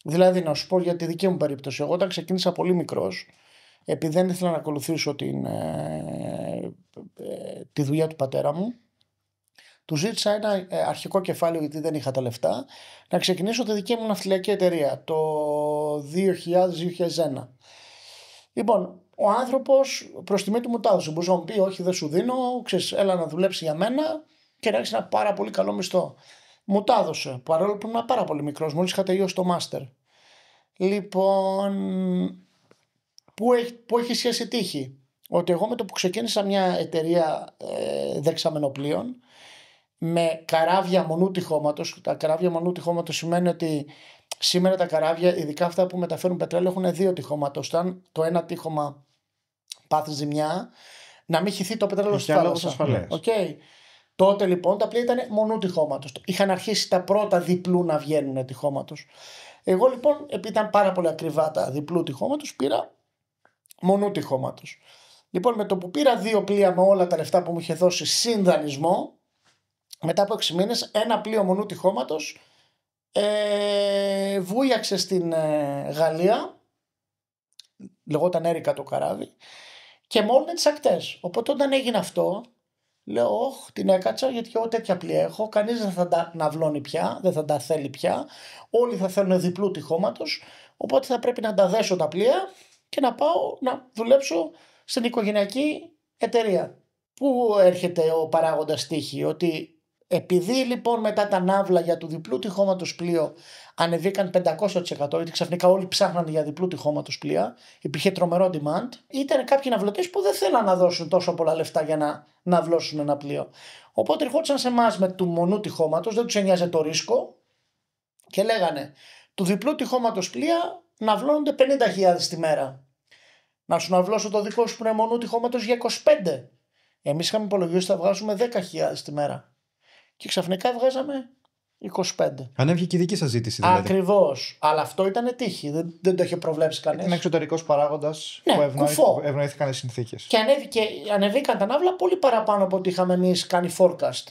Δηλαδή, να σου πω για τη δική μου περίπτωση. Εγώ όταν ξεκίνησα πολύ μικρός, επειδή δεν ήθελα να ακολουθήσω τη δουλειά του πατέρα μου, του ζήτησα ένα αρχικό κεφάλαιο, γιατί δεν είχα τα λεφτά, να ξεκινήσω τη δική μου ναυτιλιακή εταιρεία το 2000-2001. Λοιπόν, ο άνθρωπος προς τιμή του μου τα έδωσε. Μπορούσε να μου πει: όχι, δεν σου δίνω, ξέρεις, έλα να δουλέψει για μένα και να έχεις ένα πάρα πολύ καλό μισθό. Μου τα έδωσε, παρόλο που ήμουν πάρα πολύ μικρός, μόλις είχα τελειώσει το μάστερ. Λοιπόν, πού έχει σχέση τύχη? Ότι εγώ με το που ξεκίνησα μια εταιρεία δεξαμενοπλοίων με καράβια μονού τυχώματος. Τα καράβια μονού τυχώματος σημαίνει ότι σήμερα τα καράβια, ειδικά αυτά που μεταφέρουν πετρέλαιο, έχουν δύο τυχώματος. Όταν το ένα τύχωμα πάθει ζημιά, να μην χυθεί το πετρέλαιο στη θάλασσα. Okay. Τότε λοιπόν τα πλοία ήταν μονού τυχώματος. Είχαν αρχίσει τα πρώτα διπλού να βγαίνουν τυχώματος. Εγώ λοιπόν, επειδή ήταν πάρα πολύ ακριβά τα διπλού τυχώματος, πήρα μονού τυχώματος. Λοιπόν, με το που πήρα δύο πλοία με όλα τα λεφτά που μου είχε δώσει συν δανεισμό, μετά από 6 μήνες, ένα πλοίο μονού τυχώματος βούιαξε στην Γαλλία, λεγόταν Έρικα το καράβι, και μόλυνε τις ακτές. Οπότε όταν έγινε αυτό, λέω: όχι, την έκατσα, γιατί εγώ τέτοια πλοία έχω. Κανείς δεν θα τα ναυλώνει πια, δεν θα τα θέλει πια. Όλοι θα θέλουν διπλού τυχώματος. Οπότε θα πρέπει να τα δέσω τα πλοία και να πάω να δουλέψω στην οικογενειακή εταιρεία. Πού έρχεται ο παράγοντας τύχη? Ότι επειδή λοιπόν μετά τα ναύλα για του διπλού τυχώματος πλοίο ανεβήκαν 500%, γιατί ξαφνικά όλοι ψάχναν για διπλού τυχώματος πλοία, υπήρχε τρομερό demand, ήταν κάποιοι ναυλωτές που δεν θέλαν να δώσουν τόσο πολλά λεφτά για να ναυλώσουν ένα πλοίο. Οπότε ερχόντουσαν σε εμάς με του μονού τυχώματος, δεν τους εννοιάζε το ρίσκο και λέγανε: του διπλού τυχώματος πλοία ναυλώνονται 50.000 τη μέρα. Να σου ναυλώσω το δικό σου που είναι μονού τυχώματος για 25. Εμείς είχαμε υπολογίσει ότι θα βγάζουμε 10.000 τη μέρα. Και ξαφνικά βγάζαμε 25. Ανέβηκε και η δική σας ζήτηση δηλαδή. Ακριβώς. Αλλά αυτό ήταν τύχη. Δεν το είχε προβλέψει κανείς. Ήταν εξωτερικός παράγοντας, ναι, που ευνοήθηκαν οι συνθήκες. Και ανεβήκαν τα ναύλα πολύ παραπάνω από ό,τι είχαμε εμείς κάνει forecast.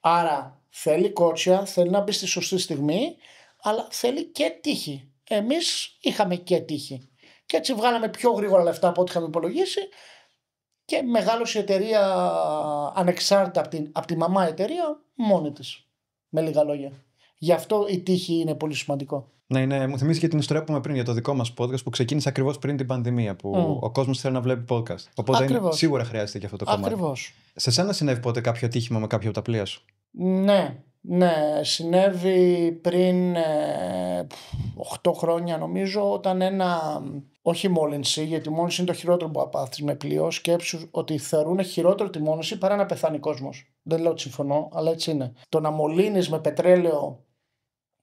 Άρα θέλει κότσια, θέλει να μπει στη σωστή στιγμή, αλλά θέλει και τύχη. Εμείς είχαμε και τύχη. Και έτσι βγάλαμε πιο γρήγορα λεφτά από ό,τι είχαμε υπολογίσει. Και μεγάλωσε η εταιρεία ανεξάρτητα από τη μαμά εταιρεία μόνη της. Με λίγα λόγια. Γι' αυτό η τύχη είναι πολύ σημαντικό. Ναι, μου θυμίζει και την ιστορία που είπαμε πριν για το δικό μας podcast που ξεκίνησε ακριβώς πριν την πανδημία. Που ο κόσμος θέλει να βλέπει podcast. Οπότε σίγουρα χρειάζεται και αυτό το κομμάτι. Ακριβώς. Σε σένα συνέβη ποτέ κάποιο ατύχημα με κάποιο από τα πλοία σου? Ναι, συνέβη πριν 8 χρόνια νομίζω, όταν όχι μόλυνση, γιατί η μόλυνση είναι το χειρότερο που πάθεις με πλοίο. Σκέψου ότι θεωρούν χειρότερο τη μόλυνση παρά να πεθάνει κόσμος. Δεν λέω ότι συμφωνώ, αλλά έτσι είναι. Το να μολύνεις με πετρέλαιο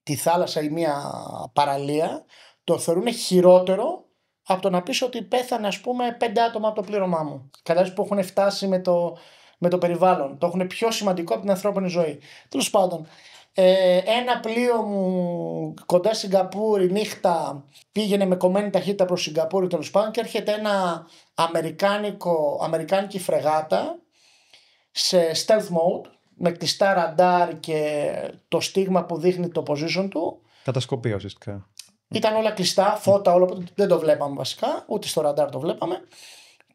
τη θάλασσα ή μια παραλία, το θεωρούν χειρότερο από το να πεις ότι πέθανε, ας πούμε, 5 άτομα από το πλήρωμά μου. Κατάλαβες που έχουν φτάσει με το περιβάλλον. Το έχουν πιο σημαντικό από την ανθρώπινη ζωή. Τέλος πάντων, ένα πλοίο μου κοντά Σιγκαπούρη νύχτα πήγαινε με κομμένη ταχύτητα προς Σιγκαπούρη, τέλος πάντων, και έρχεται ένα αμερικάνικη φρεγάτα σε stealth mode με κλειστά ραντάρ και το στίγμα που δείχνει το position του. Κατασκοπία ουσιαστικά. Ήταν όλα κλειστά, φώτα, όλα, δεν το βλέπαμε βασικά, ούτε στο ραντάρ το βλέπαμε,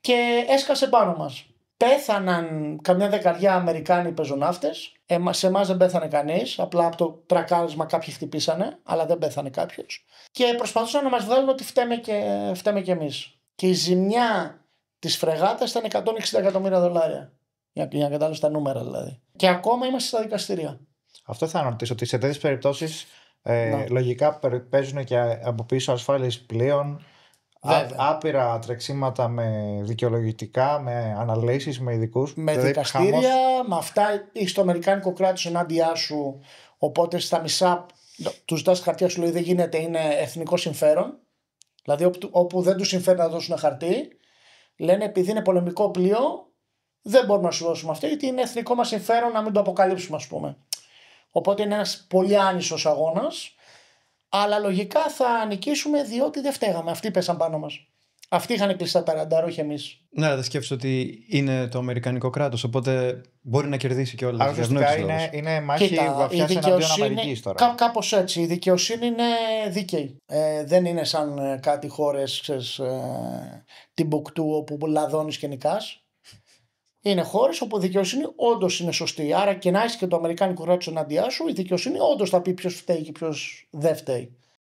και έσκασε πάνω μας. Πέθαναν καμιά δεκαριά Αμερικάνοι πεζοναύτες. Σε εμάς δεν πέθανε κανείς. Απλά από το τρακάρισμα κάποιοι χτυπήσανε, αλλά δεν πέθανε κάποιος. Και προσπαθούσαν να μας βγάλουν ότι φταίμε κι εμείς. Και η ζημιά της φρεγάτας ήταν $160 εκατομμύρια. Για να κατάλαβεις τα νούμερα δηλαδή. Και ακόμα είμαστε στα δικαστήρια. Αυτό θα ρωτήσω, ότι σε τέτοιες περιπτώσεις λογικά παίζουν και από πίσω ασφάλειες πλοίων. Άπειρα τρεξίματα με δικαιολογητικά, με αναλύσεις, με ειδικούς. Με δικαστήρια, με αυτά έχεις το αμερικάνικο κράτος ενάντια σου. Οπότε στα μισά του ζητάς χαρτιά, σου λέει δεν γίνεται, είναι εθνικό συμφέρον. Δηλαδή όπου δεν τους συμφέρει να δώσουν χαρτί, λένε επειδή είναι πολεμικό πλοίο, δεν μπορούμε να σου δώσουμε αυτό, γιατί είναι εθνικό μας συμφέρον να μην το αποκαλύψουμε, ας πούμε. Οπότε είναι ένας πολύ άνισος αγώνας. Αλλά λογικά θα νικήσουμε διότι δεν φταίγαμε. Αυτοί πέσαν πάνω μας. Αυτοί είχαν κλειστά τα ραντάρ, όχι εμείς. Ναι, αλλά δεν σκέφτεσαι ότι είναι το αμερικανικό κράτος, οπότε μπορεί να κερδίσει κιόλας. Ουσιαστικά είναι μάχη βαθιάς εναντίον Αμερικής τώρα. Κάπως έτσι. Η δικαιοσύνη είναι δίκαιη. Δεν είναι σαν κάτι χώρες, Τιμπουκτού, όπου λαδώνεις και νικάς. Είναι χώρες όπου η δικαιοσύνη όντως είναι σωστή. Άρα και να έχει και το αμερικάνικο κράτος εναντιά σου, η δικαιοσύνη όντως θα πει ποιος φταίει και ποιος δεν φταίει.